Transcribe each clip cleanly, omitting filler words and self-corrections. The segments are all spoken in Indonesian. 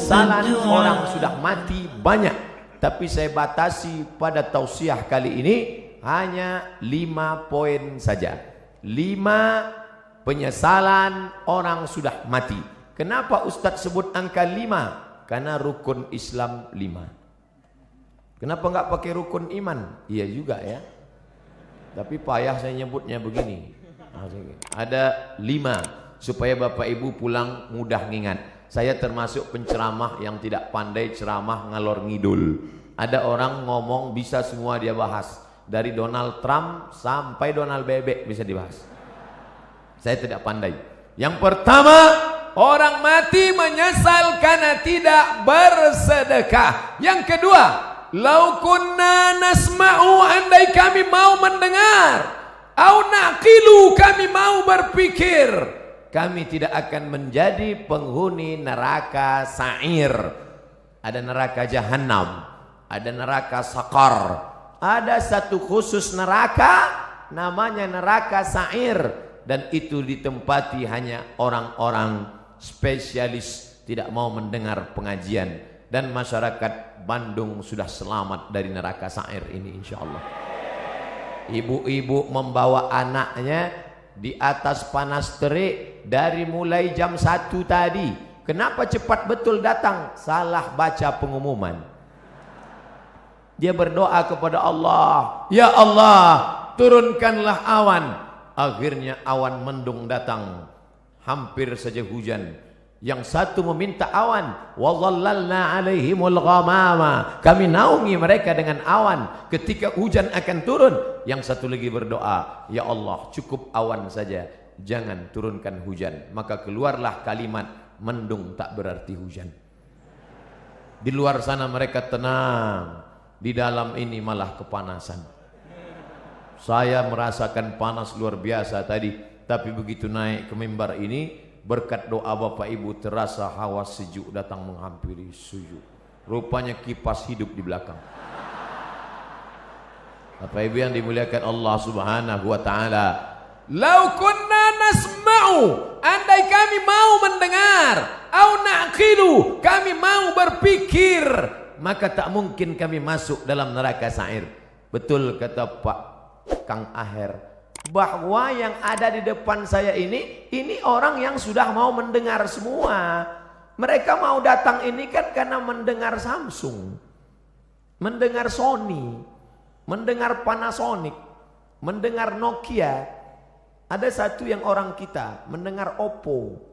penyesalan orang sudah mati banyak, tapi saya batasi pada tausiah kali ini hanya 5 poin saja. 5 penyesalan orang sudah mati. Kenapa Ustadz sebut angka 5? Karena rukun Islam 5. Kenapa nggak pakai rukun iman? Iya juga ya. Tapi payah saya nyebutnya begini. Ada 5 supaya Bapak Ibu pulang mudah ngingat. Saya termasuk penceramah yang tidak pandai ceramah ngalor ngidul. Ada orang ngomong bisa semua dia bahas. Dari Donald Trump sampai Donald Bebek bisa dibahas. Saya tidak pandai. Yang pertama, orang mati menyesal karena tidak bersedekah. Yang kedua, lau kunna nasma'u, andai kami mau mendengar, au naqilu, kami mau berpikir, kami tidak akan menjadi penghuni neraka sa'ir. Ada neraka jahanam, ada neraka sakar, ada satu khusus neraka namanya neraka sa'ir, dan itu ditempati hanya orang-orang spesialis tidak mau mendengar pengajian. Dan masyarakat Bandung sudah selamat dari neraka sa'ir ini insyaallah. Ibu-ibu membawa anaknya di atas panas terik dari mulai jam 1 tadi. Kenapa cepat betul datang? Salah baca pengumuman. Dia berdoa kepada Allah, ya Allah, turunkanlah awan. Akhirnya awan mendung datang, hampir saja hujan. Yang satu meminta awan, wa dhallalna alaihimul ghamama, kami naungi mereka dengan awan ketika hujan akan turun. Yang satu lagi berdoa, ya Allah, cukup awan saja, jangan turunkan hujan. Maka keluarlah kalimat, mendung tak berarti hujan. Di luar sana mereka tenang, di dalam ini malah kepanasan. Saya merasakan panas luar biasa tadi, tapi begitu naik ke mimbar ini, berkat doa Bapak Ibu terasa hawa sejuk datang menghampiri sejuk. Rupanya kipas hidup di belakang. Bapak Ibu yang dimuliakan Allah Subhanahu wa taala, lau kunna nasma'u, andai kami mau mendengar, au naqilu, kami mau berpikir, maka tak mungkin kami masuk dalam neraka sa'ir. Betul kata Pak Kang Aher, bahwa yang ada di depan saya ini orang yang sudah mau mendengar semua. Mereka mau datang ini kan karena mendengar Samsung, mendengar Sony, mendengar Panasonic, mendengar Nokia. Ada satu yang orang kita mendengar Oppo.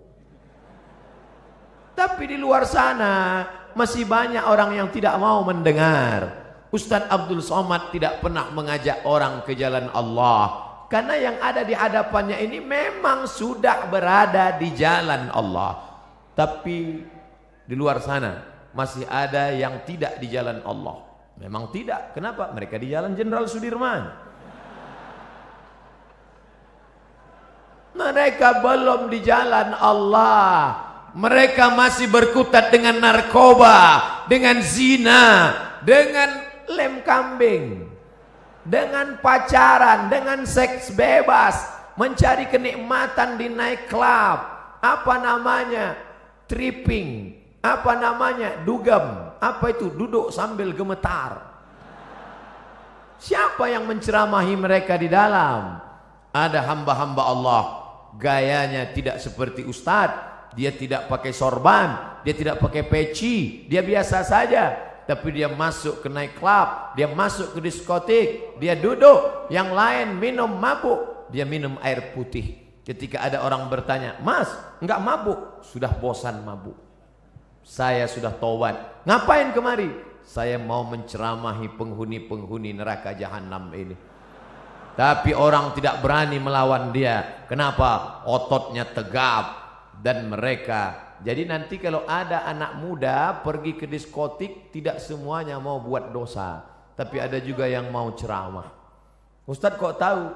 Tapi di luar sana masih banyak orang yang tidak mau mendengar. Ustadz Abdul Somad tidak pernah mengajak orang ke jalan Allah, karena yang ada di hadapannya ini memang sudah berada di jalan Allah. Tapi di luar sana masih ada yang tidak di jalan Allah. Memang tidak. Kenapa? Mereka di jalan Jenderal Sudirman. Mereka belum di jalan Allah. Mereka masih berkutat dengan narkoba, dengan zina, dengan lem kambing, dengan pacaran, dengan seks bebas, mencari kenikmatan di night club, apa namanya, tripping, apa namanya, dugem, apa itu, duduk sambil gemetar. Siapa yang menceramahi mereka di dalam? Ada hamba-hamba Allah, gayanya tidak seperti ustadz, dia tidak pakai sorban, dia tidak pakai peci, dia biasa saja. Tapi dia masuk ke night club, dia masuk ke diskotik, dia duduk, yang lain minum mabuk, dia minum air putih. Ketika ada orang bertanya, Mas, enggak mabuk? Sudah bosan mabuk. Saya sudah taubat. Ngapain kemari? Saya mau menceramahi penghuni-penghuni neraka jahanam ini. Tapi orang tidak berani melawan dia. Kenapa? Ototnya tegap. Dan mereka, jadi nanti kalau ada anak muda pergi ke diskotik, tidak semuanya mau buat dosa, tapi ada juga yang mau ceramah. Ustadz kok tahu?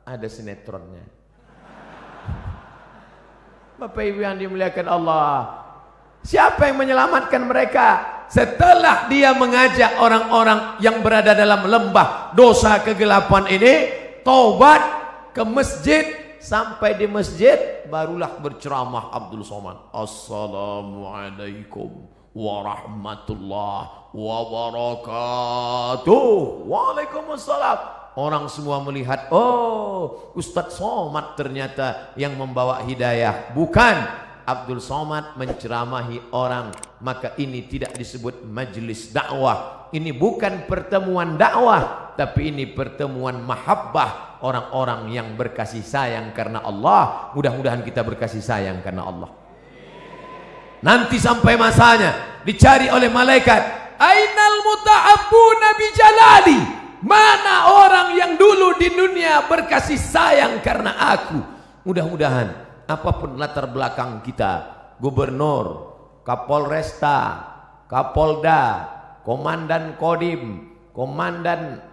Ada sinetronnya. Bapak Ibu yang dimuliakan Allah, siapa yang menyelamatkan mereka? Setelah dia mengajak orang-orang yang berada dalam lembah dosa kegelapan ini taubat ke masjid. Sampai di masjid barulah berceramah Abdul Somad. Assalamualaikum warahmatullahi wabarakatuh. Waalaikumsalam. Orang semua melihat, oh Ustadz Somad ternyata yang membawa hidayah. Bukan, Abdul Somad menceramahi orang. Maka ini tidak disebut majelis dakwah. Ini bukan pertemuan dakwah, tapi ini pertemuan mahabbah, orang-orang yang berkasih sayang karena Allah. Mudah-mudahan kita berkasih sayang karena Allah. Nanti sampai masanya dicari oleh malaikat, ainal muta'abbuna bijalali, mana orang yang dulu di dunia berkasih sayang karena aku. Mudah-mudahan apapun latar belakang kita, gubernur, kapolresta, kapolda, komandan kodim, komandan,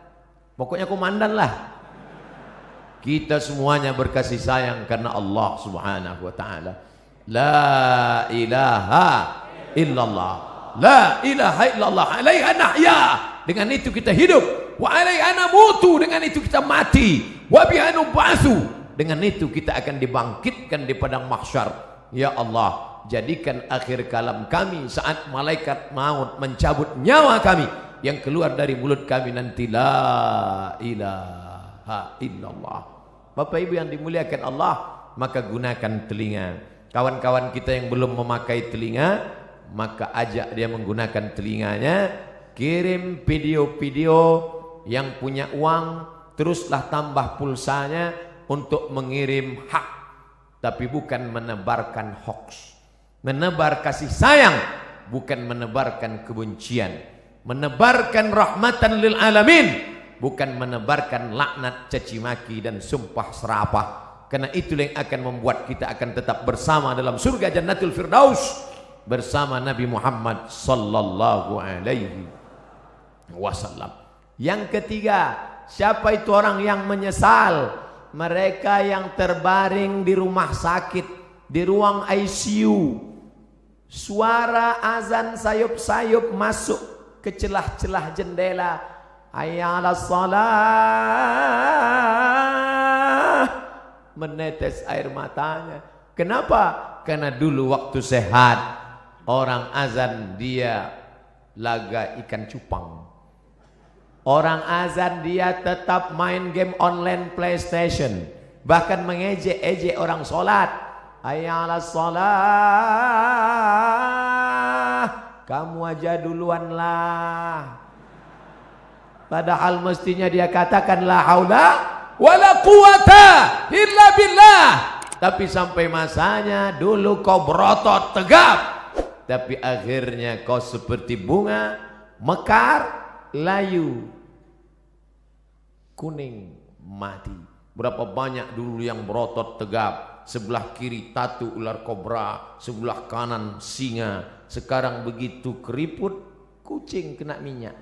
pokoknya komandan lah, kita semuanya berkasih sayang karena Allah subhanahu wa ta'ala. La ilaha illallah, la ilaha illallah, alaiha nahya, dengan itu kita hidup, wa alaiha namutu, dengan itu kita mati, wa biha nub'atsu, dengan itu kita akan dibangkitkan di padang mahsyar. Ya Allah, jadikan akhir kalam kami saat malaikat maut mencabut nyawa kami, yang keluar dari mulut kami nanti la ilaha illallah. Bapak Ibu yang dimuliakan Allah, maka gunakan telinga. Kawan-kawan kita yang belum memakai telinga, maka ajak dia menggunakan telinganya. Kirim video-video, yang punya uang teruslah tambah pulsanya untuk mengirim hak, tapi bukan menebarkan hoax. Menebar kasih sayang, bukan menebarkan kebencian. Menebarkan rahmatan lil alamin, bukan menebarkan laknat, caci maki dan sumpah serapah. Karena itulah yang akan membuat kita akan tetap bersama dalam surga Jannatul Firdaus bersama Nabi Muhammad sallallahu alaihi wasallam. Yang ketiga, siapa itu orang yang menyesal? Mereka yang terbaring di rumah sakit, di ruang ICU. Suara azan sayup-sayup masuk ke celah-celah jendela. Hayya 'alas shalah. Menetes air matanya. Kenapa? Karena dulu waktu sehat, orang azan dia laga ikan cupang. Orang azan dia tetap main game online PlayStation, bahkan mengejek-ejek orang sholat. Hayya 'alas shalah, kamu aja duluan lah. Padahal mestinya dia katakan la haula wala quwata illa billah. Tapi sampai masanya dulu kau berotot tegap, tapi akhirnya kau seperti bunga mekar, layu, kuning, mati. Berapa banyak dulu yang berotot tegap, sebelah kiri tatu ular kobra, sebelah kanan singa. Sekarang begitu keriput, kucing kena minyak.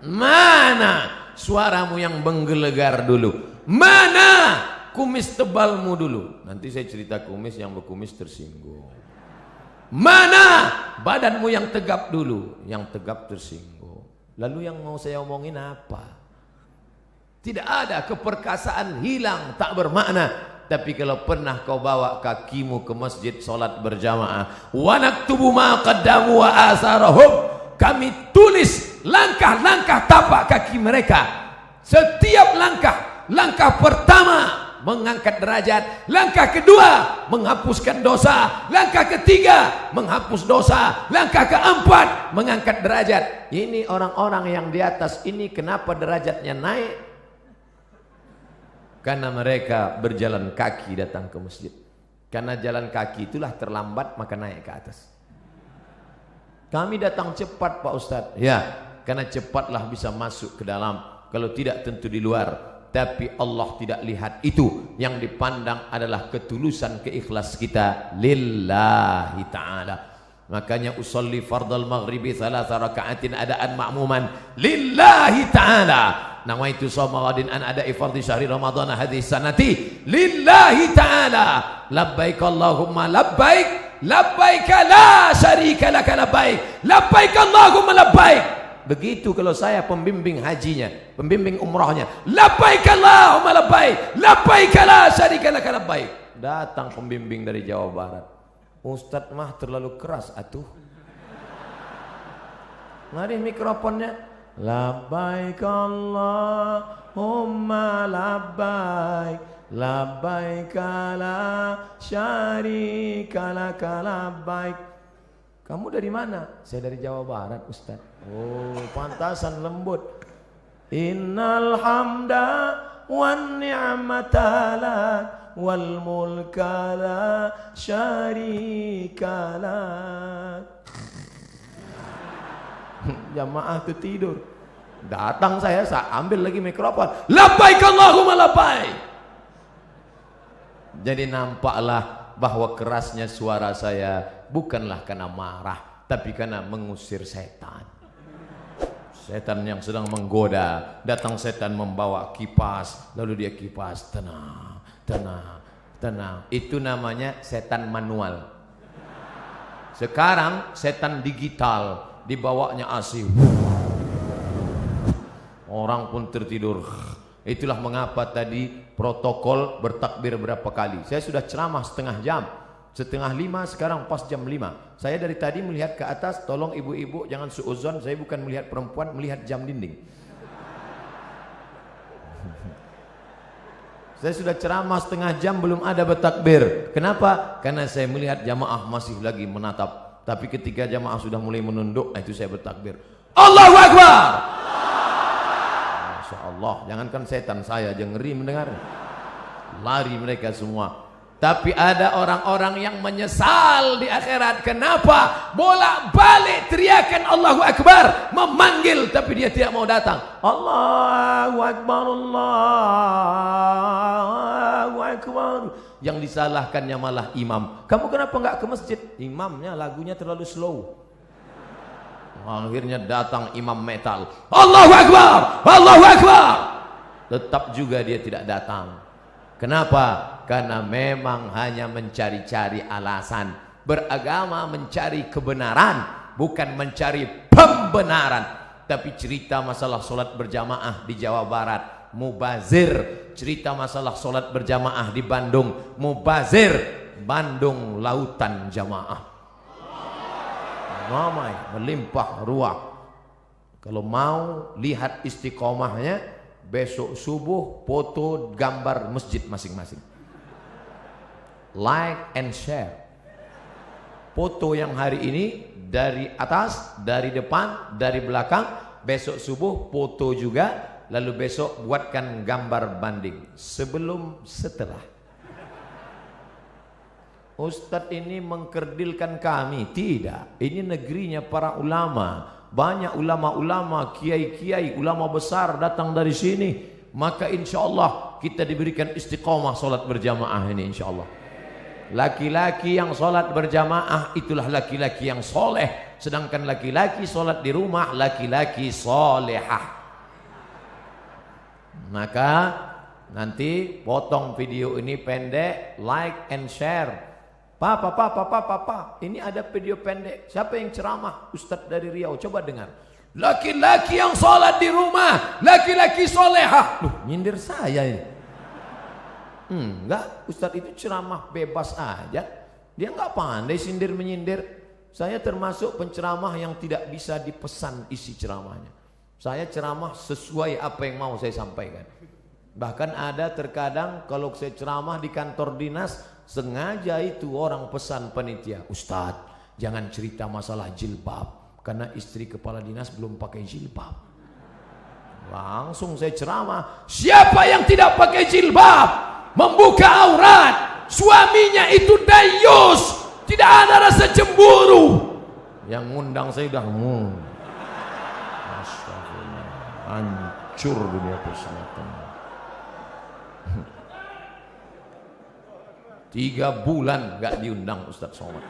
Mana suaramu yang menggelegar dulu? Mana kumis tebalmu dulu? Nanti saya cerita kumis, yang berkumis tersinggung. Mana badanmu yang tegap dulu? Yang tegap tersinggung. Lalu yang mau saya omongin apa? Tidak ada, keperkasaan hilang, tak bermakna. Tapi kalau pernah kau bawa kakimu ke masjid solat berjamaah, wa naktubu ma qaddamu wa asarahum, kami tulis langkah-langkah tapak kaki mereka. Setiap langkah, langkah pertama mengangkat derajat, langkah kedua menghapuskan dosa, langkah ketiga menghapus dosa, langkah keempat mengangkat derajat. Ini orang-orang yang di atas ini kenapa derajatnya naik? Karena mereka berjalan kaki datang ke masjid. Karena jalan kaki itulah terlambat, maka naik ke atas. Kami datang cepat Pak Ustadz. Ya, karena cepatlah bisa masuk ke dalam. Kalau tidak tentu di luar. Tapi Allah tidak lihat itu. Yang dipandang adalah ketulusan, keikhlas kita lillahi ta'ala. Makanya usolli fardal maghribi thalatha raka'atin adaan ma'muman lillahi ta'ala. Nawaitu shawma ghadin an ada'i fardhi syahri ramadhan hadhihi sanati lillahi ta'ala. Labbaik Allahumma labbaik, labbaik la syarika laka labbaik, labbaik Allahumma labbaik. Begitu kalau saya pembimbing hajinya, pembimbing umrahnya, labbaik Allahumma labbaik, labbaik la syarika laka labbaik. Datang pembimbing dari Jawa Barat, Ustadz mah terlalu keras atuh. Mari mikrofonnya. Labbaik Allahumma labbaik, labbaik la syarika laka labbaik. Kamu dari mana? Saya dari Jawa Barat, Ustadz. Oh, pantasan lembut. Innal hamda wan ni'mata lak wal mulka la syarika lak. Jamaah itu tidur. Datang saya ambil lagi mikrofon. Labbaik Allahumma labbaik. Jadi nampaklah bahwa kerasnya suara saya bukanlah karena marah, tapi karena mengusir setan. Setan yang sedang menggoda. Datang setan membawa kipas, lalu dia kipas. Tenang, tenang, tenang. Itu namanya setan manual. Sekarang setan digital, dibawanya AC. Orang pun tertidur. Itulah mengapa tadi protokol bertakbir berapa kali. Saya sudah ceramah setengah jam. Setengah 5, sekarang pas jam 5. Saya dari tadi melihat ke atas. Tolong ibu-ibu jangan suuzon, saya bukan melihat perempuan, melihat jam dinding. Saya sudah ceramah setengah jam belum ada bertakbir. Kenapa? Karena saya melihat jamaah masih lagi menatap. Tapi ketika jamaah sudah mulai menunduk, itu saya bertakbir. Allahu Akbar. Masya Allah, jangankan setan, saya aja ngeri mendengar. Lari mereka semua. Tapi ada orang-orang yang menyesal di akhirat. Kenapa? Bolak-balik teriakan Allahu Akbar, memanggil, tapi dia tidak mau datang. Allahu Akbar, Allahu Akbar. Yang disalahkannya malah imam. Kamu kenapa nggak ke masjid? Imamnya lagunya terlalu slow. Akhirnya datang imam metal. Allahu Akbar, Allahu Akbar. Tetap juga dia tidak datang. Kenapa? Karena memang hanya mencari-cari alasan. Beragama mencari kebenaran, bukan mencari pembenaran. Tapi cerita masalah solat berjamaah di Jawa Barat, mubazir. Cerita masalah solat berjamaah di Bandung, mubazir. Bandung lautan jamaah, ramai, melimpah ruah. Kalau mau lihat istiqomahnya, besok subuh foto gambar masjid masing-masing. Like and share. Foto yang hari ini dari atas, dari depan, dari belakang. Besok subuh foto juga. Lalu besok buatkan gambar banding sebelum setelah. Ustadz ini mengkerdilkan kami. Tidak, ini negerinya para ulama. Banyak ulama-ulama, kiai-kiai, ulama besar datang dari sini. Maka insya Allah kita diberikan istiqomah solat berjamaah ini insya Allah. Laki-laki yang solat berjamaah itulah laki-laki yang soleh. Sedangkan laki-laki solat di rumah, laki-laki solehah. Maka nanti potong video ini pendek, like and share. Papa, ini ada video pendek. Siapa yang ceramah? Ustadz dari Riau, coba dengar. Laki-laki yang sholat di rumah, laki-laki solehah. Loh, nyindir saya ini. Enggak, Ustadz itu ceramah bebas aja. Dia enggak pandai sindir menyindir. Saya termasuk penceramah yang tidak bisa dipesan isi ceramahnya. Saya ceramah sesuai apa yang mau saya sampaikan. Bahkan ada terkadang kalau saya ceramah di kantor dinas, sengaja itu orang pesan panitia, Ustadz jangan cerita masalah jilbab karena istri kepala dinas belum pakai jilbab. Langsung saya ceramah, siapa yang tidak pakai jilbab, membuka aurat, suaminya itu dayus, tidak ada rasa cemburu. Yang ngundang saya udah astagfirullah, hancur dunia persilatan. 3 bulan gak diundang Ustadz Somad.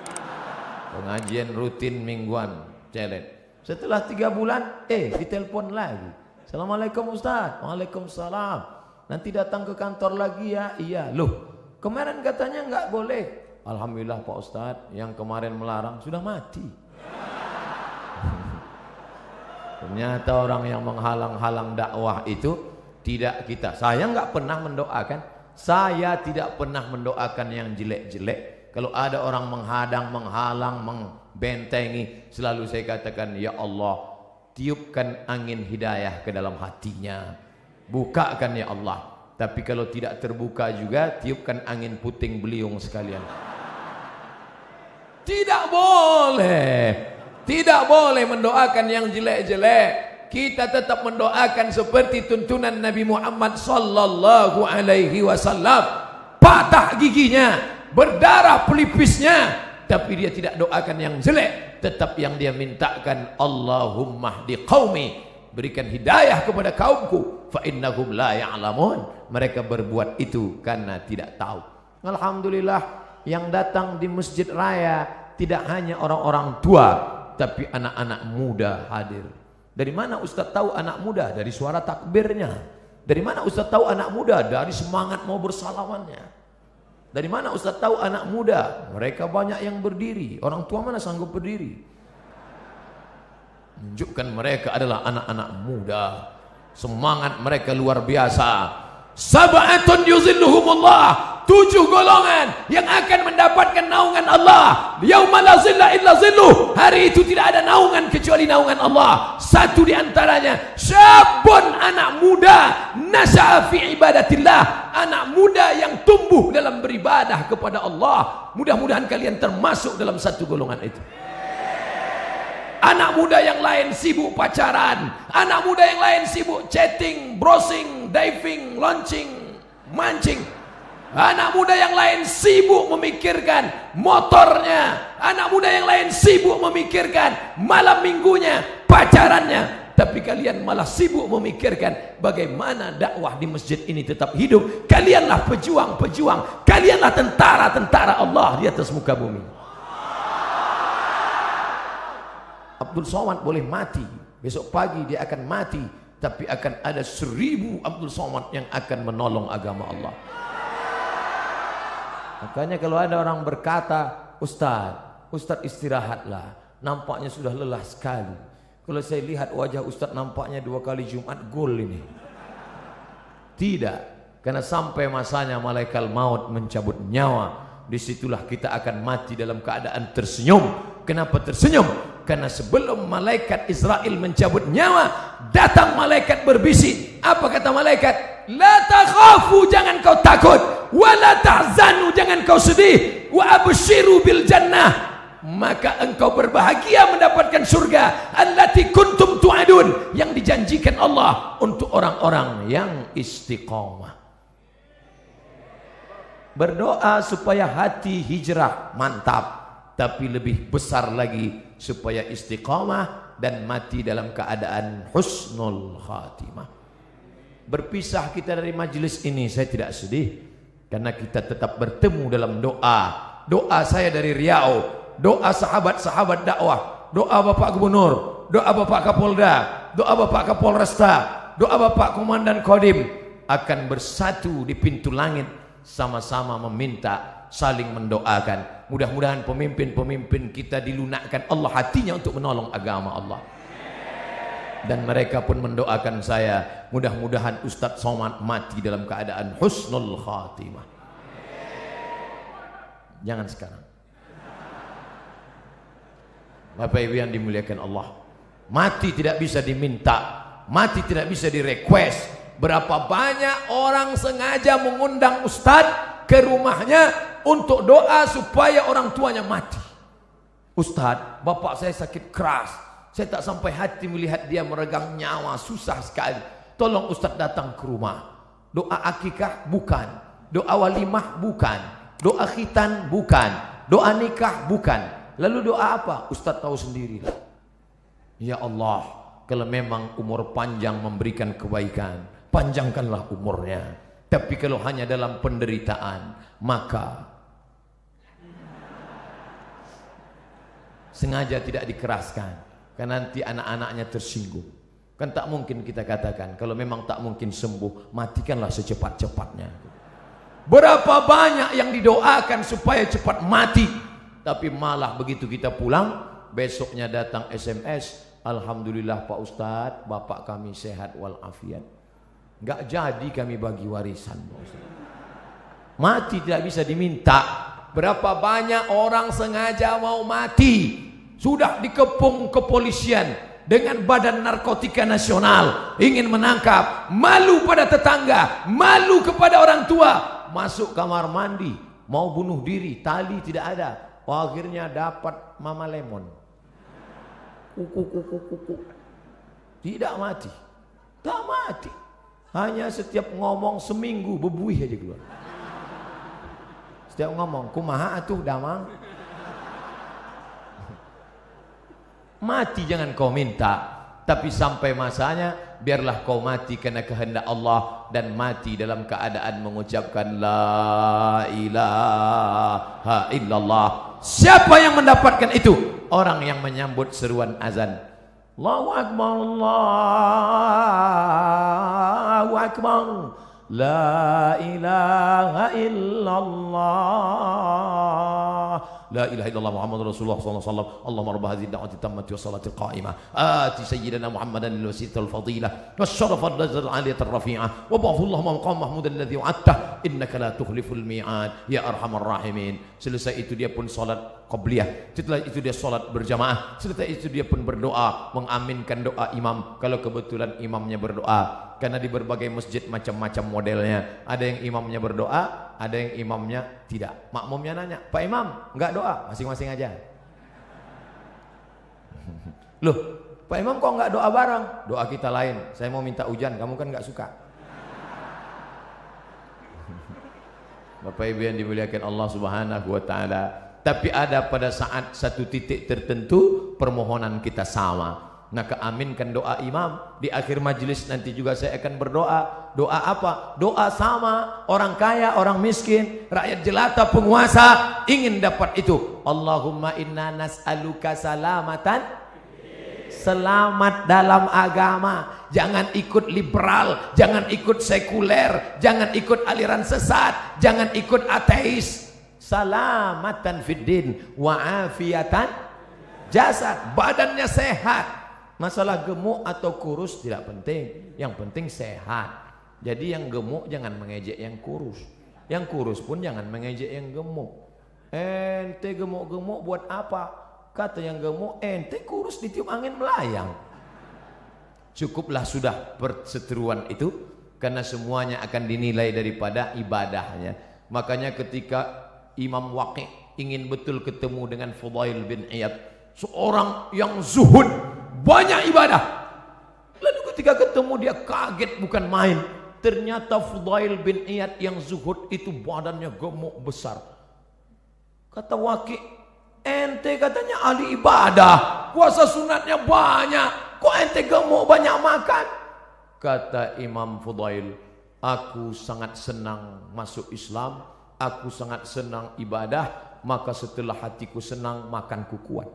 Pengajian rutin mingguan, celet. Setelah 3 bulan, ditelepon lagi. Assalamualaikum Ustadz. Waalaikumsalam. Nanti datang ke kantor lagi ya. Iya. Loh, kemarin katanya nggak boleh. Alhamdulillah Pak Ustadz, yang kemarin melarang sudah mati. Ternyata orang yang menghalang-halang dakwah itu tidak kita. Saya nggak pernah mendoakan. Saya tidak pernah mendoakan yang jelek-jelek. Kalau ada orang menghadang, menghalang, membentengi, selalu saya katakan, ya Allah, tiupkan angin hidayah ke dalam hatinya, bukakan ya Allah. Tapi kalau tidak terbuka juga, tiupkan angin puting beliung sekalian. Tidak boleh mendoakan yang jelek-jelek. Kita tetap mendoakan seperti tuntunan Nabi Muhammad sallallahu alaihi wasallam. Patah giginya, berdarah pelipisnya, tapi dia tidak doakan yang jelek. Tetap yang dia mintakan, Allahumma hdi qaumi, berikan hidayah kepada kaumku, fa innahum la ya'lamun. Mereka berbuat itu karena tidak tahu. Alhamdulillah, yang datang di Masjid Raya tidak hanya orang-orang tua, tapi anak-anak muda hadir. Dari mana Ustaz tahu anak muda? Dari suara takbirnya. Dari mana Ustaz tahu anak muda? Dari semangat mau bersalawannya. Dari mana Ustaz tahu anak muda? Mereka banyak yang berdiri. Orang tua mana sanggup berdiri? Menunjukkan mereka adalah anak-anak muda. Semangat mereka luar biasa. Sab'atun yuzilluhumullah, 7 golongan yang akan mendapatkan naungan Allah. Yauma la zilla illa zilluh, hari itu tidak ada naungan kecuali naungan Allah. Satu di antaranya, syabun, anak muda, nasha'a fi ibadatillah, anak muda yang tumbuh dalam beribadah kepada Allah. Mudah-mudahan kalian termasuk dalam satu golongan itu. Anak muda yang lain sibuk pacaran, anak muda yang lain sibuk chatting, browsing, diving, launching, mancing. Anak muda yang lain sibuk memikirkan motornya, anak muda yang lain sibuk memikirkan malam minggunya, pacarannya. Tapi kalian malah sibuk memikirkan bagaimana dakwah di masjid ini tetap hidup. Kalianlah pejuang-pejuang, kalianlah tentara-tentara Allah di atas muka bumi. Abdul Somad boleh mati, besok pagi dia akan mati, tapi akan ada 1000 Abdul Somad yang akan menolong agama Allah. Makanya kalau ada orang berkata, Ustaz istirahatlah, nampaknya sudah lelah sekali. Kalau saya lihat wajah Ustaz nampaknya 2 kali Jumat gol ini. Tidak, karena sampai masanya malaikat maut mencabut nyawa, disitulah kita akan mati dalam keadaan tersenyum. Kenapa tersenyum? Karena sebelum malaikat Israel mencabut nyawa, datang malaikat berbisik. Apa kata malaikat? La takhafu, jangan kau takut, wa la tahzanu, jangan kau sedih, wa abshiru bil jannah, maka engkau berbahagia mendapatkan surga allati kuntum tu'adun, yang dijanjikan Allah untuk orang-orang yang istiqamah. Berdoa supaya hati hijrah mantap, tapi lebih besar lagi supaya istiqamah dan mati dalam keadaan husnul khatimah. Berpisah kita dari majelis ini saya tidak sedih, karena kita tetap bertemu dalam doa. Doa saya dari Riau, doa sahabat-sahabat dakwah, doa Bapak Gubernur, doa Bapak Kapolda, doa Bapak Kapolresta, doa Bapak Komandan Kodim akan bersatu di pintu langit, sama-sama meminta, saling mendoakan. Mudah-mudahan pemimpin-pemimpin kita dilunakkan Allah hatinya untuk menolong agama Allah. Dan mereka pun mendoakan saya, mudah-mudahan Ustadz Somad mati dalam keadaan husnul khatimah. Jangan sekarang. Bapak Ibu yang dimuliakan Allah, mati tidak bisa diminta, mati tidak bisa direquest. Berapa banyak orang sengaja mengundang Ustadz ke rumahnya untuk doa supaya orang tuanya mati. Ustadz, bapak saya sakit keras, saya tak sampai hati melihat dia meregang nyawa, susah sekali. Tolong Ustadz datang ke rumah. Doa akikah bukan, doa walimah bukan, doa khitan bukan, doa nikah bukan. Lalu doa apa? Ustadz tahu sendiri. Ya Allah, kalau memang umur panjang memberikan kebaikan, panjangkanlah umurnya. Tapi kalau hanya dalam penderitaan, maka sengaja tidak dikeraskan, karena nanti anak-anaknya tersinggung. Kan tak mungkin kita katakan, kalau memang tak mungkin sembuh, matikanlah secepat-cepatnya. Berapa banyak yang didoakan supaya cepat mati, tapi malah begitu kita pulang, besoknya datang SMS, Alhamdulillah Pak Ustadz, bapak kami sehat walafiat. Enggak jadi kami bagi warisan. Mati tidak bisa diminta, Berapa banyak orang sengaja mau mati, sudah dikepung kepolisian dengan Badan Narkotika Nasional, ingin menangkap, malu pada tetangga, malu kepada orang tua, masuk kamar mandi, mau bunuh diri, tali tidak ada, akhirnya dapat Mama Lemon, tidak mati, tak mati, hanya setiap ngomong seminggu bebuih aja keluar. Setiap ngomong, kumaha atuh damang. Mati jangan kau minta, tapi sampai masanya biarlah kau mati karena kehendak Allah, dan mati dalam keadaan mengucapkan la ilaha illallah. Siapa yang mendapatkan itu? Orang yang menyambut seruan azan. Allahu akbar, Allahu akbar. La ilaha illallah, la ilaha illallah Muhammadur Rasulullah sallallahu alaihi wasallam. Allahumma rabb hadhihi ad-da'wati tammati was-salati al-qa'imah ati sayyidina Muhammadan al-wasilata al-fadilah was-syarafa al-darajat al-'aliyata ar-rafi'ah wa ba'athu Allahumma maqam mahmudan alladhi wa'adta innaka la tukhliful mi'ad ya arhamar rahimin. Selesai itu dia pun salat qabliyah, setelah itu dia salat berjamaah, setelah itu dia pun berdoa, mengaminkan doa imam kalau kebetulan imamnya berdoa. Karena di berbagai masjid macam-macam modelnya, ada yang imamnya berdoa, ada yang imamnya tidak. Makmumnya nanya, Pak Imam enggak doa? Masing-masing aja. Loh, Pak Imam kok enggak doa bareng? Doa kita lain, saya mau minta hujan, kamu kan enggak suka. Bapak Ibu yang dimuliakan Allah Subhanahu wa taala. Tapi ada pada saat satu titik tertentu permohonan kita sama. Nah, keaminkan doa imam. Di akhir majelis nanti juga saya akan berdoa. Doa apa? Doa sama. Orang kaya, orang miskin, rakyat jelata, penguasa ingin dapat itu. Allahumma inna nas'aluka salamatan, selamat dalam agama. Jangan ikut liberal, jangan ikut sekuler, jangan ikut aliran sesat, jangan ikut ateis. Salamatan fid din wa afiatan jasad, badannya sehat. Masalah gemuk atau kurus tidak penting, yang penting sehat. Jadi yang gemuk jangan mengejek yang kurus, yang kurus pun jangan mengejek yang gemuk. Ente gemuk-gemuk buat apa? Kata yang gemuk, ente kurus ditiup angin melayang. Cukuplah sudah perseteruan itu, karena semuanya akan dinilai daripada ibadahnya. Makanya ketika Imam Waqi' ingin betul ketemu dengan Fudail bin Iyad, seorang yang zuhud, banyak ibadah. Lalu ketika ketemu dia kaget bukan main. Ternyata Fudail bin Iyad yang zuhud itu badannya gemuk besar. Kata Waqi', ente katanya ahli ibadah, puasa sunatnya banyak, kok ente gemuk banyak makan? Kata Imam Fudail, aku sangat senang masuk Islam, aku sangat senang ibadah, maka setelah hatiku senang makanku kuat.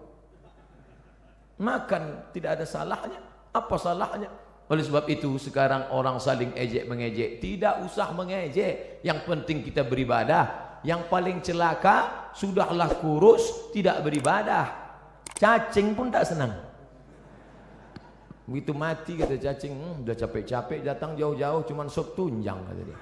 Makan tidak ada salahnya. Apa salahnya? Oleh sebab itu sekarang orang saling ejek mengejek. Tidak usah mengejek, yang penting kita beribadah. Yang paling celaka, sudahlah kurus tidak beribadah, cacing pun tak senang. Begitu mati kata cacing, udah capek-capek datang jauh-jauh cuman sop tunjang kata dia.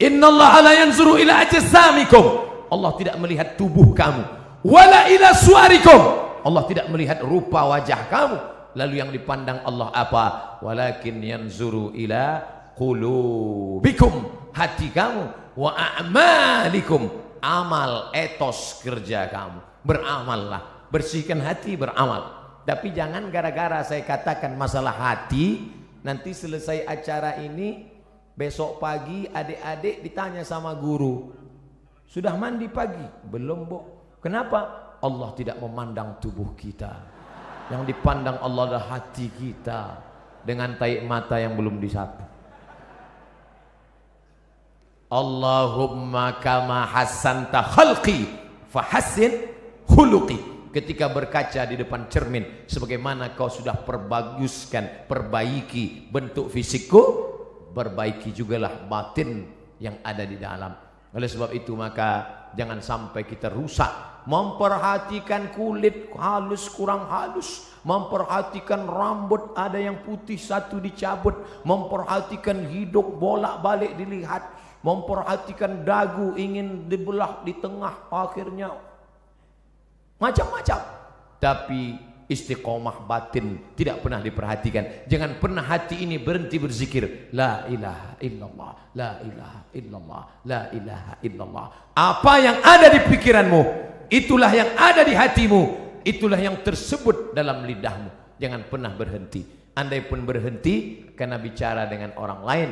Innallaha la yanzuru ila ajsamikum, Allah tidak melihat tubuh kamu. Wala ila suarikum, Allah tidak melihat rupa wajah kamu. Lalu yang dipandang Allah apa? Walakin yanzuru ila qulubikum, hati kamu, wa a'malikum, amal, etos kerja kamu. Beramallah, bersihkan hati, beramal. Tapi jangan gara-gara saya katakan masalah hati, nanti selesai acara ini besok pagi adik-adik ditanya sama guru, sudah mandi pagi? Belum, Bu. Kenapa? Allah tidak memandang tubuh kita, yang dipandang Allah adalah hati kita dengan taik mata yang belum disapu. Allahumma kama hassanta khalqi fahassin khuluqi. Ketika berkaca di depan cermin, sebagaimana kau sudah perbaiki bentuk fisikku, perbaiki jugalah batin yang ada di dalam. Oleh sebab itu maka jangan sampai kita rusak. Memperhatikan kulit halus kurang halus, memperhatikan rambut ada yang putih satu dicabut, memperhatikan hidup bolak-balik dilihat. memperhatikan dagu, ingin dibelah di tengah, akhirnya macam-macam. Tapi istiqomah batin tidak pernah diperhatikan. Jangan pernah hati ini berhenti berzikir la ilaha illallah, la ilaha illallah, la ilaha illallah. Apa yang ada di pikiranmu, itulah yang ada di hatimu, itulah yang tersebut dalam lidahmu. Jangan pernah berhenti. Andai pun berhenti karena bicara dengan orang lain,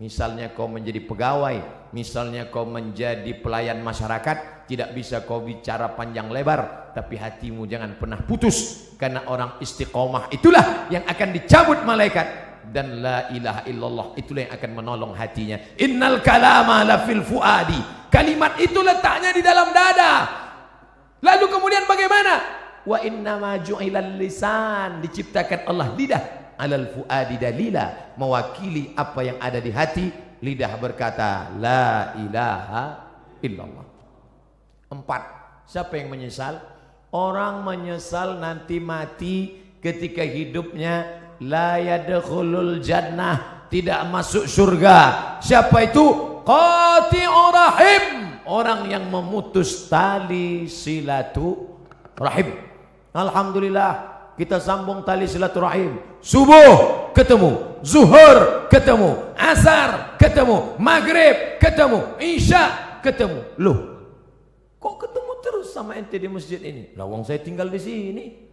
misalnya kau menjadi pegawai, misalnya kau menjadi pelayan masyarakat, tidak bisa kau bicara panjang lebar, tapi hatimu jangan pernah putus, karena orang istiqomah itulah yang akan dicabut malaikat, dan la ilaha illallah itulah yang akan menolong hatinya. Innal kalama la fil fuadi, kalimat itu letaknya di dalam dada. Lalu kemudian bagaimana? Wa innama ju'ilal lisan, diciptakan Allah lidah, alal fuadi dalila, mewakili apa yang ada di hati. Lidah berkata la ilaha illallah. 4. Siapa yang menyesal? Orang menyesal nanti mati ketika hidupnya la yadkhulul jannah, tidak masuk surga. Siapa itu? Qati'ur rahim, orang yang memutus tali silaturahim. Alhamdulillah kita sambung tali silaturahim. Subuh ketemu, zuhur ketemu, asar ketemu, maghrib ketemu, isya ketemu. Loh, kok ketemu terus sama ente di masjid ini? Lah wong saya tinggal di sini,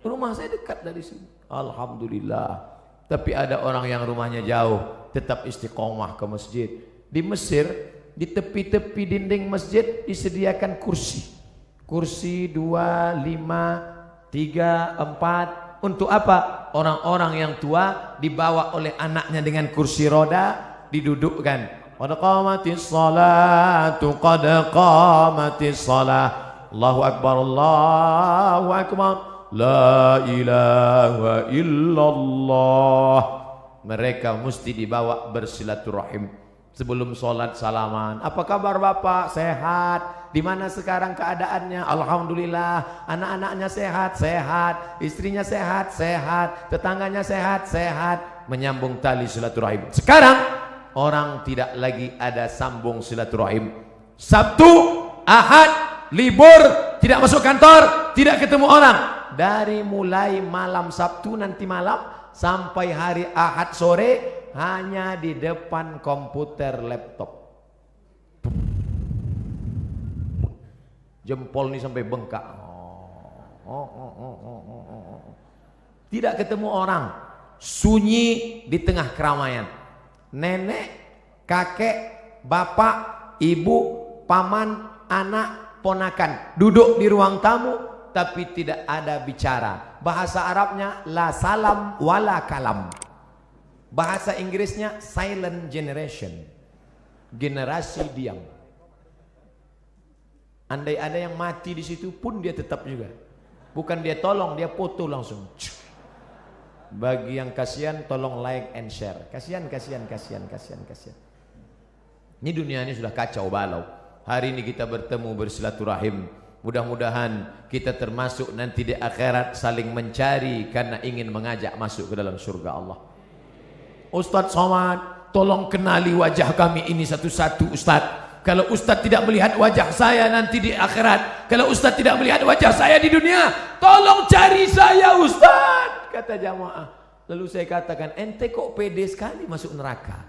rumah saya dekat dari sini. Alhamdulillah. Tapi ada orang yang rumahnya jauh, tetap istiqomah ke masjid. Di Mesir, di tepi-tepi dinding masjid disediakan kursi. Kursi 2, 5, 3, 4. Untuk apa? Orang-orang yang tua dibawa oleh anaknya dengan kursi roda, didudukkan. Qad qamatis salatu, qad qamatis salah. Allahu akbar, Allahu akbar. La ilaha illallah. Mereka mesti dibawa bersilaturahim. Sebelum sholat salaman. Apa kabar Bapak? Sehat. Di mana sekarang keadaannya? Alhamdulillah. Anak-anaknya sehat, sehat. Istrinya sehat, sehat. Tetangganya sehat, sehat. Menyambung tali silaturahim. Sekarang orang tidak lagi ada sambung silaturahim. Sabtu, Ahad, libur, tidak masuk kantor, tidak ketemu orang. Dari mulai malam Sabtu nanti malam sampai hari Ahad sore hanya di depan komputer laptop. Jempol ini sampai bengkak. Tidak ketemu orang. Sunyi di tengah keramaian. Nenek, kakek, bapak, ibu, paman, anak, ponakan duduk di ruang tamu, tapi tidak ada bicara. Bahasa Arabnya la salam wala kalam. Bahasa Inggrisnya silent generation, generasi diam. Andai ada yang mati di situ pun dia tetap juga. Bukan dia tolong, dia foto langsung. Bagi yang kasihan tolong like and share. Kasihan. Ini dunia ini sudah kacau balau. Hari ini kita bertemu bersilaturahim. Mudah-mudahan kita termasuk nanti di akhirat saling mencari karena ingin mengajak masuk ke dalam surga Allah. Ustadz Somad, tolong kenali wajah kami ini satu-satu Ustadz. Kalau Ustadz tidak melihat wajah saya nanti di akhirat, kalau Ustadz tidak melihat wajah saya di dunia, tolong cari saya Ustadz, kata jamaah. Lalu saya katakan, ente kok pede sekali masuk neraka?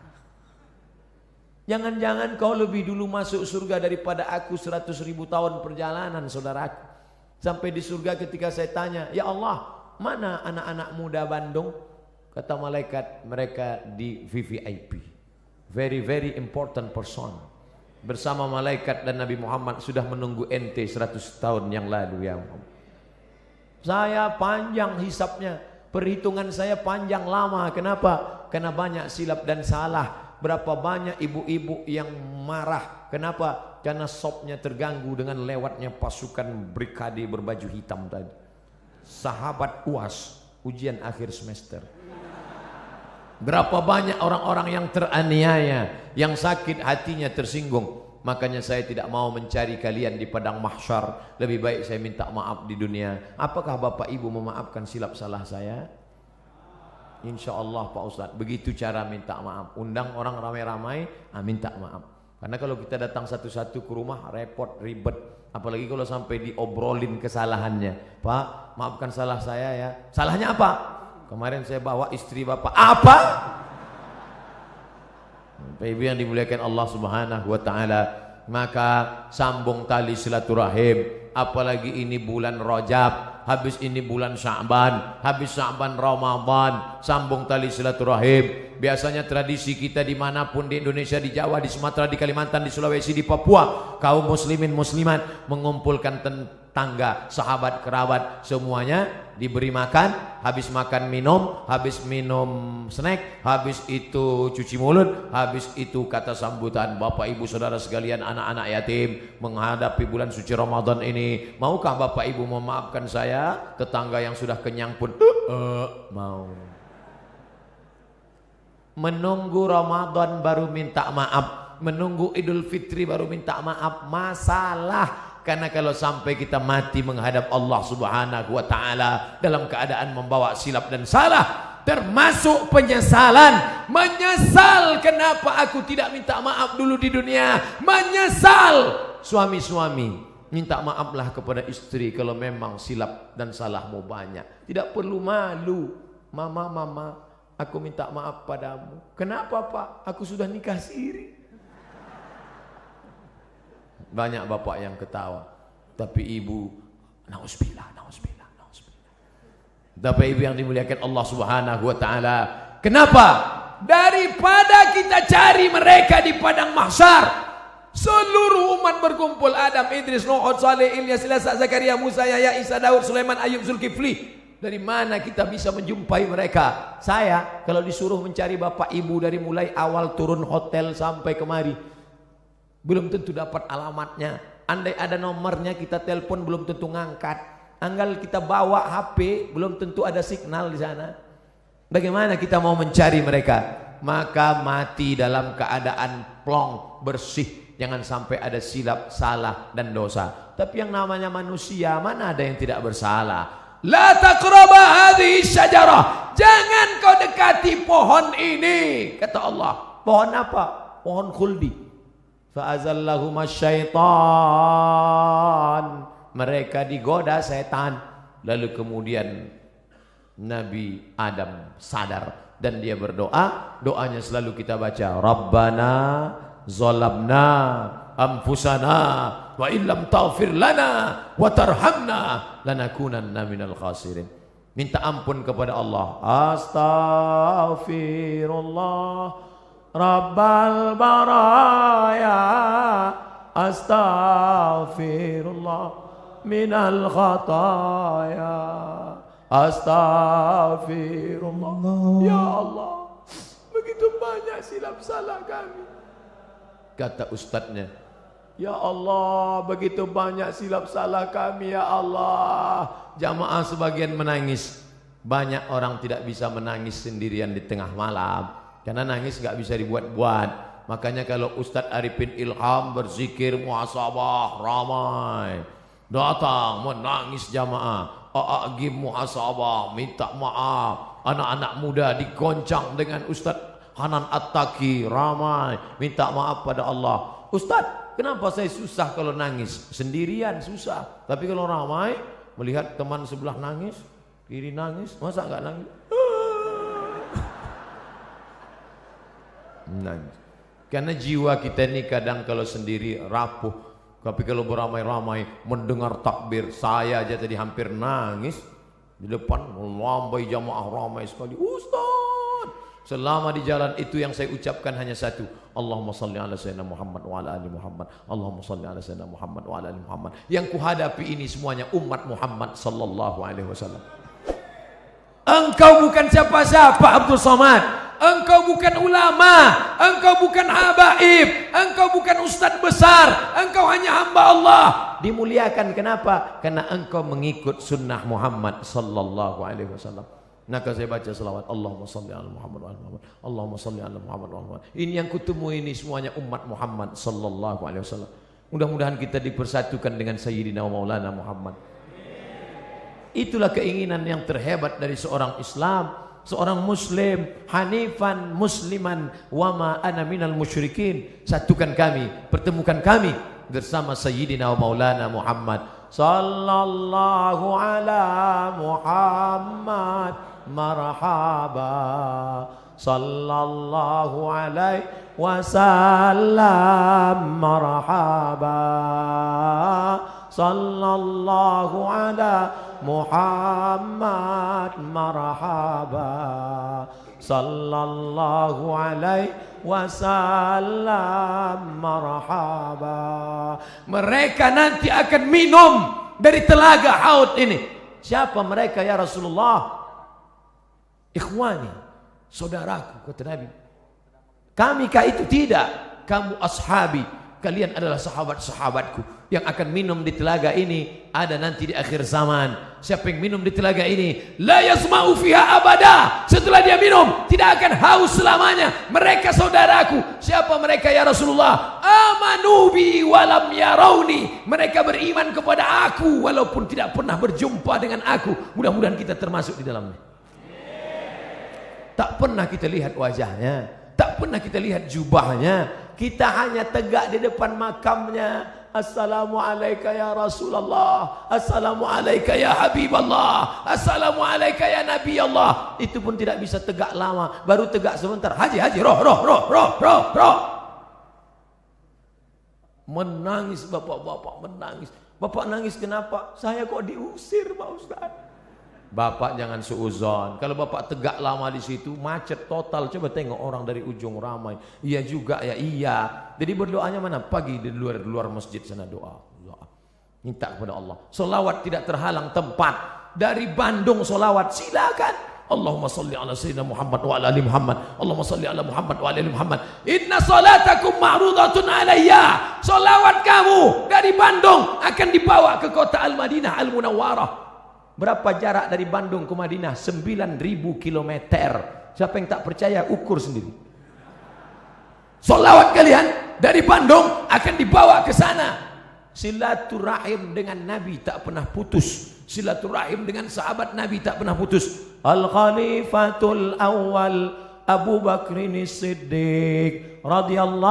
Jangan-jangan kau lebih dulu masuk surga daripada aku 100.000 tahun perjalanan saudaraku. Sampai di surga ketika saya tanya, ya Allah, mana anak-anak muda Bandung? Kata malaikat, mereka di VVIP, very very important person. Bersama malaikat dan Nabi Muhammad sudah menunggu ente 100 tahun yang lalu ya Muhammad. Saya panjang hisapnya, perhitungan saya panjang lama. Kenapa? Karena banyak silap dan salah. Berapa banyak ibu-ibu yang marah. Kenapa? Karena sopnya terganggu dengan lewatnya pasukan brigade berbaju hitam tadi. Sahabat UAS, ujian akhir semester. Berapa banyak orang-orang yang teraniaya, yang sakit hatinya tersinggung. Makanya saya tidak mau mencari kalian di padang mahsyar. Lebih baik saya minta maaf di dunia. Apakah Bapak Ibu memaafkan silap salah saya? Insya Allah Pak Ustadz, begitu cara minta maaf. Undang orang ramai-ramai, minta maaf. Karena kalau kita datang satu-satu ke rumah repot, ribet. Apalagi kalau sampai diobrolin kesalahannya. Pak, maafkan salah saya ya. Salahnya apa? Kemarin saya bawa istri bapak. Apa? Bapak Ibu yang dimuliakan Allah Subhanahu wa taala, maka sambung tali silaturahim. Apalagi ini bulan Rajab, habis ini bulan Sya'ban, habis Sya'ban Ramadan, sambung tali silaturahim. Biasanya tradisi kita dimanapun di Indonesia, di Jawa, di Sumatera, di Kalimantan, di Sulawesi, di Papua, kaum muslimin muslimat mengumpulkan tetangga, sahabat, kerabat, semuanya diberi makan. Habis makan minum, habis minum snack, habis itu cuci mulut, habis itu kata sambutan. Bapak ibu saudara sekalian, anak-anak yatim menghadapi bulan suci Ramadan ini, maukah bapak ibu memaafkan saya? Tetangga yang sudah kenyang pun mau. Menunggu Ramadan baru minta maaf, menunggu Idul Fitri baru minta maaf, masalah. Karena kalau sampai kita mati menghadap Allah Subhanahu wa taala dalam keadaan membawa silap dan salah, termasuk penyesalan, menyesal kenapa aku tidak minta maaf dulu di dunia, menyesal. Suami-suami, minta maaflah kepada istri kalau memang silap dan salahmu banyak. Tidak perlu malu. Mama, aku minta maaf padamu. Kenapa Pak? Aku sudah nikah siri. Banyak bapak yang ketawa, tapi ibu, nauzubillah. Bapak ibu yang dimuliakan Allah Subhanahu wa taala, kenapa? Daripada kita cari mereka di padang mahsyar, seluruh umat berkumpul, Adam, Idris, Nuh, Saleh, Ilyas, Ilasa, Zakaria, Musa, Yahya, Isa, Daud, Sulaiman, Ayub, Zulkifli. Dari mana kita bisa menjumpai mereka? Saya kalau disuruh mencari bapak ibu dari mulai awal turun hotel sampai kemari, belum tentu dapat alamatnya. Andai ada nomornya kita telepon belum tentu ngangkat. Anggal kita bawa HP belum tentu ada signal di sana. Bagaimana kita mau mencari mereka? Maka mati dalam keadaan plong, bersih. Jangan sampai ada silap, salah dan dosa. Tapi yang namanya manusia, mana ada yang tidak bersalah? La taqraba hadhihi syajarah. Jangan kau dekati pohon ini, kata Allah. Pohon apa? Pohon khuldi. Fa'azallahuma syaitan, mereka digoda setan. Lalu kemudian Nabi Adam sadar dan dia berdoa. Doanya selalu kita baca, Rabbana zalamna anfusana wa illam taghfir lana wa tarhamna lanakunanna minal khasirin. Minta ampun kepada Allah. Astaghfirullah Rabbal baraya, astaghfirullah minal khataya, astaghfirullah. Ya Allah, begitu banyak silap salah kami. Kata ustadznya, ya Allah, begitu banyak silap salah kami ya Allah. Jamaah sebagian menangis. Banyak orang tidak bisa menangis sendirian di tengah malam, karena nangis nggak bisa dibuat-buat. Makanya kalau Ustadz Arifin Ilham berzikir muhasabah, ramai datang menangis jamaah. A'agim muhasabah, minta maaf. Anak-anak muda digoncang dengan Ustadz Hanan At-Taki, ramai minta maaf pada Allah. Ustadz, kenapa saya susah kalau nangis? Sendirian susah, tapi kalau ramai, melihat teman sebelah nangis, kiri nangis, masa nggak nangis? Karena jiwa kita ini kadang kalau sendiri rapuh, tapi kalau beramai-ramai mendengar takbir, saya aja tadi hampir nangis di depan melambai jamaah ramai sekali. Ustaz, selama di jalan itu yang saya ucapkan hanya satu, Allahumma salli ala sayyidina Muhammad wa ala ali Muhammad, Allahumma salli ala sayyidina Muhammad wa ala ali Muhammad. Yang kuhadapi ini semuanya umat Muhammad sallallahu alaihi wasallam. Engkau bukan siapa-siapa Abdul Somad, engkau bukan ulama, engkau bukan habaib, engkau bukan ustadz besar, engkau hanya hamba Allah. Dimuliakan kenapa? Karena engkau mengikut sunnah Muhammad sallallahu alaihi wasallam. Maka saya baca selawat, Allahumma salli ala Muhammad wa ala Muhammad, Allahumma salli ala Muhammad wa ala Muhammad. Ini yang kutemu ini semuanya umat Muhammad sallallahu alaihi wasallam. Mudah-mudahan kita dipersatukan dengan Sayyidina Maulana Muhammad. Itulah keinginan yang terhebat dari seorang Islam. seorang muslim, hanifan musliman wa ma ana minal musyrikin. Satukan kami, pertemukan kami bersama Sayyidina wa Maulana Muhammad sallallahu ala Muhammad marhaba sallallahu alaihi wasallam marhaba sallallahu ala Muhammad marhaba sallallahu alaihi wasallam marhaba. Mereka nanti akan minum dari telaga Haud ini. Siapa mereka ya Rasulullah? Ikhwani, saudaraku, kata Nabi. Kami kah itu? Tidak. Kamu ashabi, kalian adalah sahabat-sahabatku yang akan minum di telaga ini. Ada nanti di akhir zaman. Siapa yang minum di telaga ini, la yasma'u fiha abada. Setelah dia minum, tidak akan haus selamanya. Mereka saudaraku. Siapa mereka ya Rasulullah? Amanu bi walam yarawni. Mereka beriman kepada aku walaupun tidak pernah berjumpa dengan aku. Mudah-mudahan kita termasuk di dalamnya. Tak pernah kita lihat wajahnya, tak pernah kita lihat jubahnya. Kita hanya tegak di depan makamnya. Assalamualaikum ya Rasulullah, Assalamualaikum ya Habiballah, Assalamualaikum ya Nabi Allah. Itu pun tidak bisa tegak lama, baru tegak sebentar. Haji roh. Menangis bapak-bapak, menangis. Bapak nangis kenapa? Saya kok diusir Pak Ustaz. Bapak jangan suuzon. Kalau bapak tegak lama di situ, macet total. Coba tengok orang dari ujung ramai. Iya juga ya, iya. Jadi berdoanya mana? Pagi di luar masjid sana doa. Minta kepada Allah. Solawat tidak terhalang tempat. Dari Bandung solawat silakan. Allahumma salli ala sayyidina Muhammad wa ala ali Muhammad. Allahumma salli ala Muhammad wa ala ali Muhammad. Inna salatakum ma'rudatun alayya. Solawat kamu dari Bandung akan dibawa ke kota Al-Madinah Al-Munawwarah. Berapa jarak dari Bandung ke Madinah? 9.000 kilometer. Siapa yang tak percaya, ukur sendiri. Solawat kalian dari Bandung akan dibawa ke sana. Silaturahim dengan Nabi tak pernah putus. Silaturahim dengan sahabat Nabi tak pernah putus. Al-Khalifatul Awal Abu Bakrin Siddiq radhiyallahu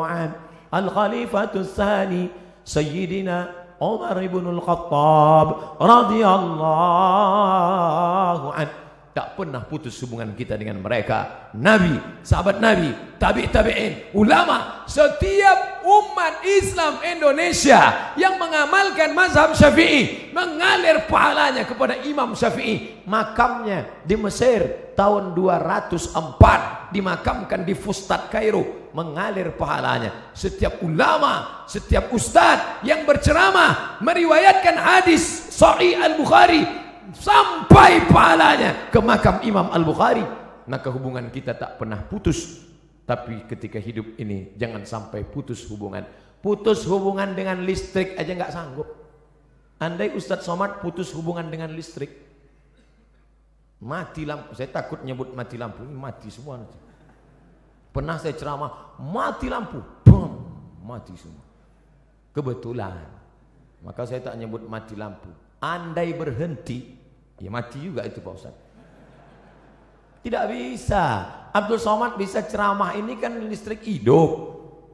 an. Al-Khalifatul Tsani Sayyidina Umar ibn al-Khattab radhiyallahu an. Tak pernah putus hubungan kita dengan mereka. Nabi, sahabat Nabi, tabi'in, ulama. Setiap umat Islam Indonesia yang mengamalkan mazhab Syafi'i mengalir pahalanya kepada Imam Syafi'i. Makamnya di Mesir tahun 204, dimakamkan di Fustat Kairo, mengalir pahalanya. Setiap ulama, setiap ustadz yang berceramah meriwayatkan hadis Sahih Al-Bukhari sampai pahalanya ke makam Imam Al-Bukhari. Maka hubungan kita tak pernah putus. Tapi ketika hidup ini jangan sampai putus hubungan. Putus hubungan dengan listrik aja nggak sanggup. Andai Ustadz Somad putus hubungan dengan listrik, mati lampu. Saya takut nyebut mati lampu, ini mati semua nanti. Pernah saya ceramah, mati lampu, boom, mati semua. Kebetulan. Maka saya tak nyebut mati lampu. Andai berhenti, ya mati juga itu Pak Ustaz. Tidak bisa. Abdul Somad bisa ceramah, ini kan listrik hidup,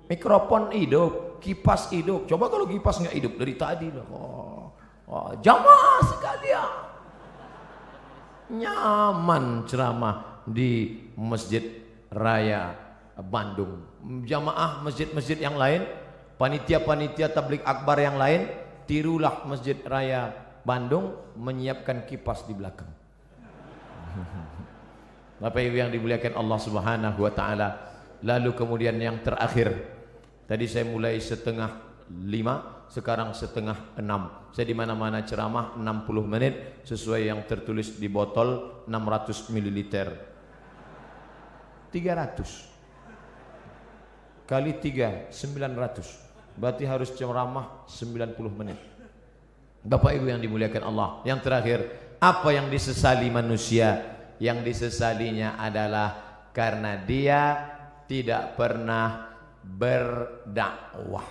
mikrofon hidup, kipas hidup. Coba kalau kipas nggak hidup dari tadi loh. Jamaah sekalian, nyaman ceramah di Masjid Raya Bandung. Jamaah masjid-masjid yang lain, panitia-panitia tabligh akbar yang lain, tirulah Masjid Raya Bandung menyiapkan kipas di belakang. Bapak Ibu yang dimuliakan Allah Subhanahu wa taala. Lalu kemudian yang terakhir, tadi saya mulai 4:30, sekarang 5:30. Saya di mana-mana ceramah 60 menit sesuai yang tertulis di botol 600 ml. 300 kali 3 900. Berarti harus ceramah 90 menit. Bapak Ibu yang dimuliakan Allah, yang terakhir, apa yang disesali manusia? Yang disesalinya adalah karena dia tidak pernah berdakwah.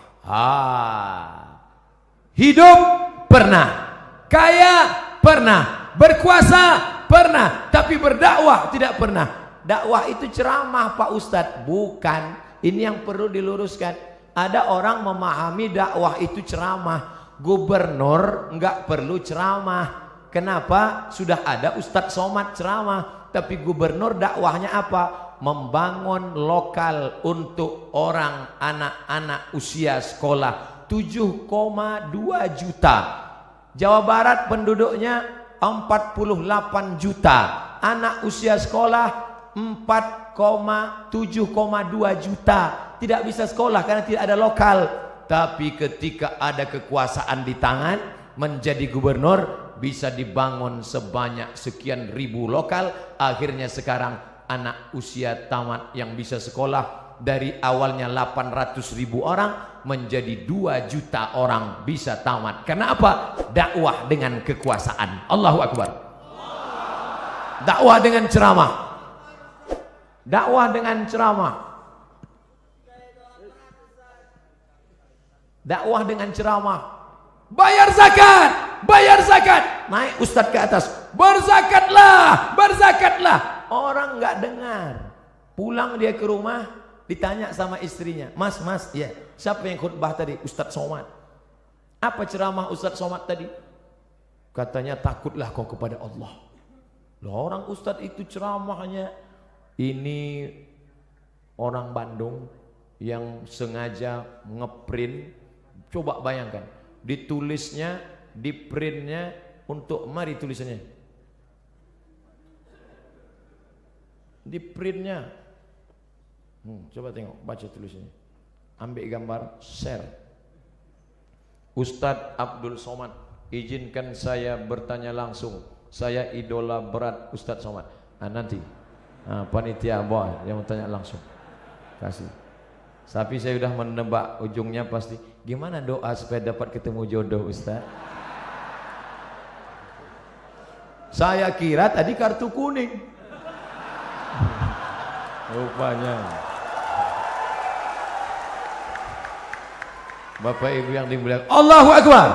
Hidup pernah, kaya pernah, Berkuasa pernah, tapi berdakwah tidak pernah. Dakwah itu ceramah Pak Ustadz, bukan. Ini yang perlu diluruskan. Ada orang memahami dakwah itu ceramah. Gubernur nggak perlu ceramah. Kenapa? Sudah ada Ustadz Somad ceramah. Tapi gubernur dakwahnya apa? Membangun lokal untuk orang anak-anak usia sekolah. 7,2 juta. Jawa Barat penduduknya 48 juta. Anak usia sekolah 7,2 juta. Tidak bisa sekolah karena tidak ada lokal. Tapi ketika ada kekuasaan di tangan, menjadi gubernur, bisa dibangun sebanyak sekian ribu lokal. Akhirnya sekarang anak usia tamat yang bisa sekolah dari awalnya 800.000 orang menjadi 2 juta orang bisa tamat. Karena apa? Dakwah dengan kekuasaan. Allahu Akbar. Dakwah dengan ceramah. Dakwah dengan ceramah. Dakwah dengan ceramah. Bayar zakat, bayar zakat. Naik ustadz ke atas, berzakatlah, berzakatlah. Orang nggak dengar. Pulang dia ke rumah, ditanya sama istrinya, mas, ya, siapa yang khutbah tadi? Ustadz Somad. Apa ceramah Ustadz Somad tadi? Katanya, takutlah kau kepada Allah. Loh, orang ustadz itu ceramahnya, ini orang Bandung yang sengaja ngeprint. Coba bayangkan, ditulisnya, di printnya untuk, mari tulisannya, di printnya, coba tengok, baca tulisannya, ambil gambar, share. Ustadz Abdul Somad, izinkan saya bertanya langsung, saya idola berat Ustadz Somad. Nanti panitia bawah yang mau tanya langsung, kasih. Tapi saya sudah menebak ujungnya pasti. Gimana doa supaya dapat ketemu jodoh Ustaz? Saya kira tadi kartu kuning. Rupanya. Bapak Ibu yang dimuliakan, Allahu Akbar.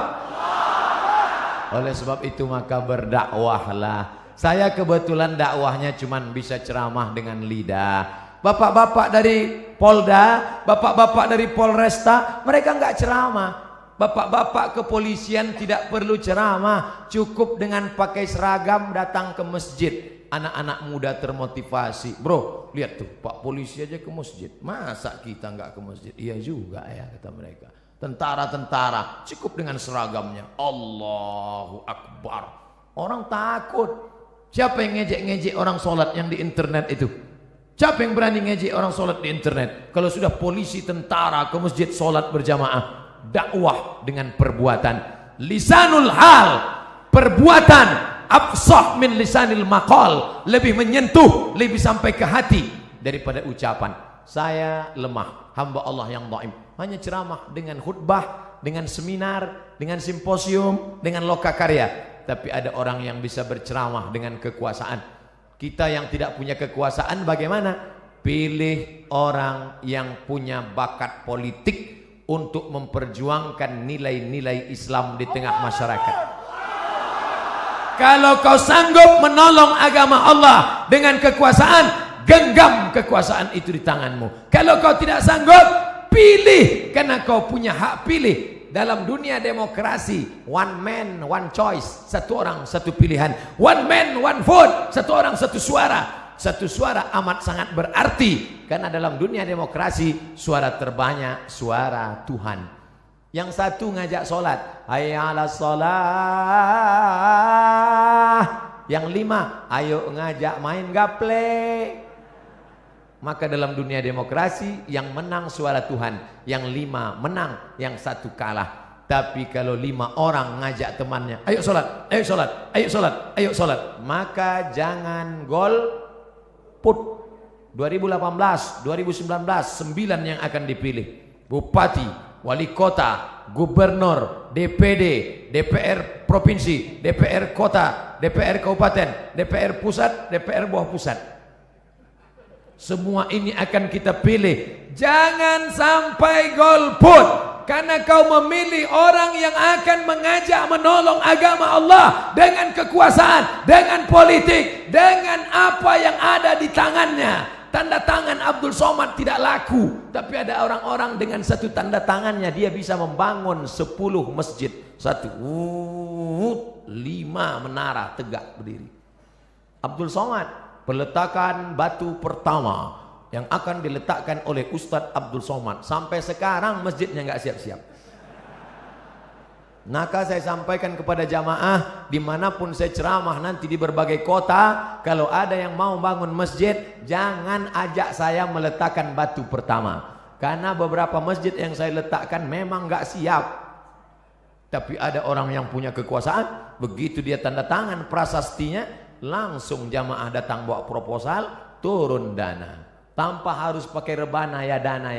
Oleh sebab itu maka berdakwahlah. Saya kebetulan dakwahnya cuman bisa ceramah dengan lidah. Bapak-bapak dari Polda, bapak-bapak dari Polresta, mereka nggak ceramah. Bapak-bapak kepolisian tidak perlu ceramah, cukup dengan pakai seragam datang ke masjid. Anak-anak muda termotivasi. Bro, lihat tuh, Pak polisi aja ke masjid. Masa kita nggak ke masjid? Iya juga ya, kata mereka. Tentara-tentara cukup dengan seragamnya. Allahu Akbar. Orang takut. Siapa yang ngejek-ngejek orang sholat yang di internet itu? Siapa yang berani ngejek orang sholat di internet? Kalau sudah polisi, tentara ke masjid sholat berjamaah. Dakwah dengan perbuatan. Lisanul hal, perbuatan afsah min lisanil maqal, lebih menyentuh, lebih sampai ke hati daripada ucapan. Saya lemah, hamba Allah yang dhaif. Hanya ceramah dengan khutbah, dengan seminar, dengan simposium, dengan lokakarya. Tapi ada orang yang bisa berceramah dengan kekuasaan. Kita yang tidak punya kekuasaan bagaimana? Pilih orang yang punya bakat politik untuk memperjuangkan nilai-nilai Islam di tengah masyarakat. Kalau kau sanggup menolong agama Allah dengan kekuasaan, genggam kekuasaan itu di tanganmu. Kalau kau tidak sanggup, pilih, karena kau punya hak pilih. Dalam dunia demokrasi, one man, one choice, satu orang, satu pilihan. One man, one vote, satu orang, satu suara. Satu suara amat sangat berarti, karena dalam dunia demokrasi, suara terbanyak, suara Tuhan. Yang satu ngajak sholat, hayya 'alas sholah. Yang 5, ayo ngajak main gaple. Maka dalam dunia demokrasi yang menang suara Tuhan, yang 5 menang, yang 1 kalah. Tapi kalau 5 orang ngajak temannya, ayo sholat, ayo sholat, ayo sholat, ayo sholat, maka jangan golput. 2018, 2019, 9 yang akan dipilih. Bupati, wali kota, gubernur, DPD, DPR provinsi, DPR kota, DPR kabupaten, DPR pusat, DPR bawah pusat. Semua ini akan kita pilih. Jangan sampai golput. Karena kau memilih orang yang akan mengajak menolong agama Allah dengan kekuasaan, dengan politik, dengan apa yang ada di tangannya. Tanda tangan Abdul Somad tidak laku, tapi ada orang-orang dengan satu tanda tangannya dia bisa membangun 10 masjid. 1, 5 menara tegak berdiri. Abdul Somad, peletakan batu pertama yang akan diletakkan oleh Ustadz Abdul Somad. Sampai sekarang masjidnya nggak siap-siap. Maka saya sampaikan kepada jamaah dimanapun saya ceramah nanti di berbagai kota, kalau ada yang mau bangun masjid, jangan ajak saya meletakkan batu pertama, karena beberapa masjid yang saya letakkan memang nggak siap. Tapi ada orang yang punya kekuasaan, begitu dia tanda tangan prasastinya, langsung jamaah datang bawa proposal, turun dana, tanpa harus pakai rebana ya dana,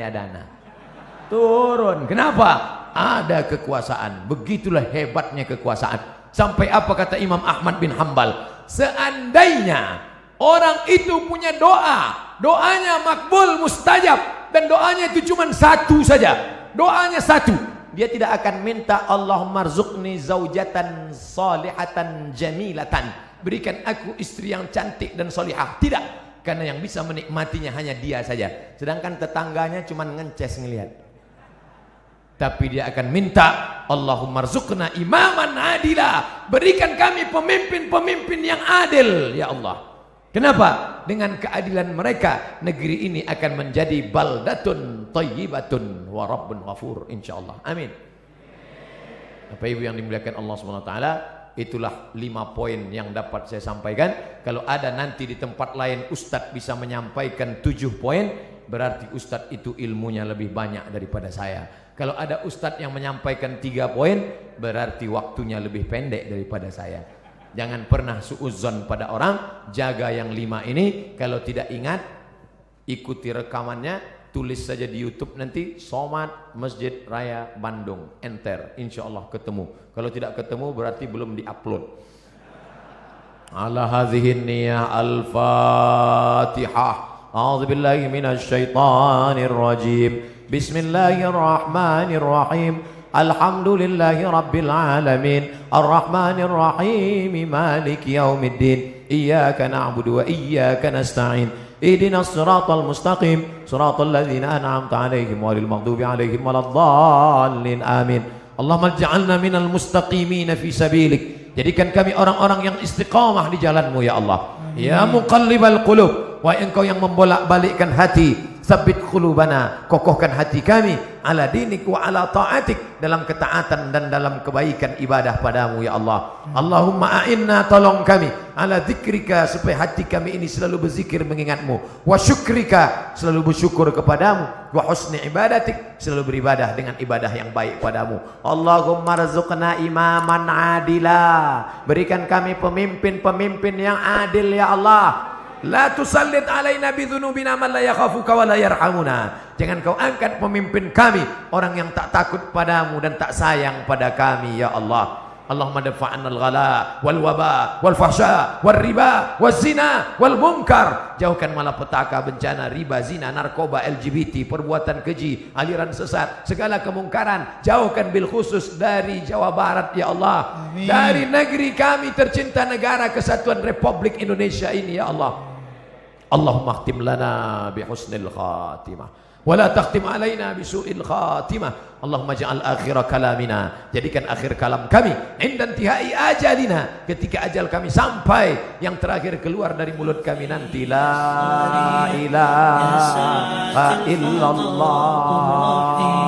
turun. Kenapa? Ada kekuasaan. Begitulah hebatnya kekuasaan. Sampai apa kata Imam Ahmad bin Hanbal, seandainya orang itu punya doa, doanya makbul mustajab, dan doanya itu cuma satu saja, doanya satu, dia tidak akan minta Allahumma rzuqni zaujatan salihatan jamilatan, berikan aku istri yang cantik dan salihah. Tidak, karena yang bisa menikmatinya hanya dia saja, sedangkan tetangganya cuma ngences ngelihat. Tapi dia akan minta Allahumma rzuqna imaman adila, berikan kami pemimpin-pemimpin yang adil ya Allah. Kenapa? Dengan keadilan mereka negeri ini akan menjadi baldatun thayyibatun wa rabbun ghafur insyaallah. Amin. Bapak Ibu yang dimuliakan Allah Subhanahu wa taala, itulah 5 poin yang dapat saya sampaikan. Kalau ada nanti di tempat lain Ustadz bisa menyampaikan 7 poin, berarti Ustadz itu ilmunya lebih banyak daripada saya. Kalau ada Ustadz yang menyampaikan 3 poin, berarti waktunya lebih pendek daripada saya. Jangan pernah suudzon pada orang, jaga yang 5 ini. Kalau tidak ingat, ikuti rekamannya, tulis saja di YouTube nanti, Somad Masjid Raya Bandung, enter, insya Allah ketemu. Kalau tidak ketemu berarti belum diupload. Ala hadhihi niyah al-Fatihah. A'udzubillahi minasyaitonir rajim. Bismillahirrahmanirrahim. Alhamdulillahi rabbil alamin. Arrahmanir rahim. Maliki yaumiddin. Iyyaka na'budu wa iyyaka nasta'in. Ihdinas siratal mustaqim. Siratal ladzina an'amta 'alaihim ghairil maghdubi 'alaihim waladdallin. Amin. Allahumma ij'alna minal mustaqimin fi sabilik. Jadikan kami orang-orang yang istiqamah di jalanmu ya Allah. Ya muqallibal qulub, wahai engkau yang membolak-balikkan hati, tsabbit qulubana, kokohkan hati kami ala dinik wa ala ta'atik, dalam ketaatan dan dalam kebaikan ibadah padamu ya Allah. Allahumma a'inna, tolong kami ala zikrika, supaya hati kami ini selalu berzikir mengingatmu, wa syukrika, selalu bersyukur kepadamu, wa husni ibadatik, selalu beribadah dengan ibadah yang baik padamu. Allahumma rzuqna imaman adila, berikan kami pemimpin-pemimpin yang adil ya Allah. La tusallit alaina bidzunubina man la yakhafuka wa la yarhamuna. Jangan kau angkat pemimpin kami orang yang tak takut padamu dan tak sayang pada kami ya Allah. Allahumma dafa'anna al-ghala wal waba wal fahsya wal riba wal zina wal munkar. Jauhkan malapetaka, bencana, riba, zina, narkoba, LGBT, perbuatan keji, aliran sesat, segala kemungkaran. Jauhkan bil khusus dari Jawa Barat ya Allah. Amin. Dari negeri kami tercinta, negara kesatuan Republik Indonesia ini ya Allah. Allahumma khtim lana bi husnil khatimah wa la takhtim alaina bi su'il khatimah. Allahumma ja'al akhira kalamina, jadikan akhir kalam kami inda intihai ajalina, ketika ajal kami sampai, yang terakhir keluar dari mulut kami nanti la ilaha illallah.